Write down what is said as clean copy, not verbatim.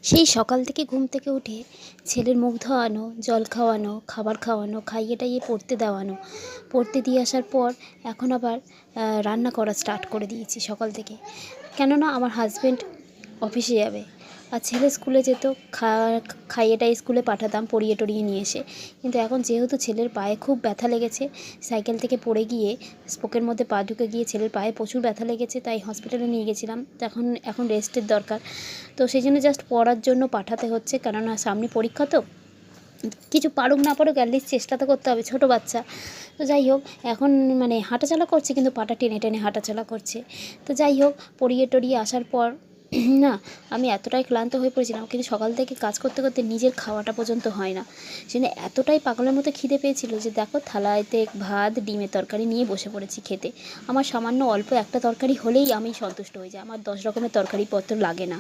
সেই সকাল থেকে ঘুম থেকে উঠে ছেলের মুখ ধোয়ানো, জল খাওয়ানো, খাবার খাওয়ানো, খাইয়ে টাইয়ে পড়তে দেওয়ানো, পড়তে দিয়ে আসার পর এখন আবার রান্না করা স্টার্ট করে দিয়েছি সকাল থেকে। কেননা আমার হাজব্যান্ড অফিসে যাবে আর ছেলে স্কুলে যেত, খাইয়ে টাইয়ে স্কুলে পাঠাতাম পড়িয়ে টড়িয়ে নিয়ে এসে। কিন্তু এখন যেহেতু ছেলের পায়ে খুব ব্যথা লেগেছে, সাইকেল থেকে পড়ে গিয়ে স্পোকের মধ্যে পা ঢুকে গিয়ে ছেলের পায়ে প্রচুর ব্যথা লেগেছে, তাই হসপিটালে নিয়ে গেছিলাম। এখন রেস্টের দরকার, তো সেই জন্য জাস্ট পড়ার জন্য পাঠাতে হচ্ছে, কেননা সামনে পরীক্ষা, তো কিছু পারুক না পারুক অ্যাটলিস্ট চেষ্টা তো করতে হবে, ছোটো বাচ্চা। তো যাই হোক, এখন মানে হাঁটাচলা করছে কিন্তু পাটা টেনে টেনে হাঁটাচলা করছে। তো যাই হোক, পড়িয়ে টড়িয়ে আসার পর না আমি এতটাই ক্লান্ত হয়ে পড়েছিলাম, কিন্তু সকাল থেকে কাজ করতে করতে নিজের খাওয়াটা পর্যন্ত হয় না। সেজন্য এতটাই পাগলের মতো খিদে পেয়েছিল যে দেখো থালাতে ভাত ডিমের তরকারি নিয়ে বসে পড়েছি খেতে। আমার সামান্য অল্প একটা তরকারি হলেই আমি সন্তুষ্ট হয়ে যাই, আমার 10 রকমের তরকারিপত্র লাগে না।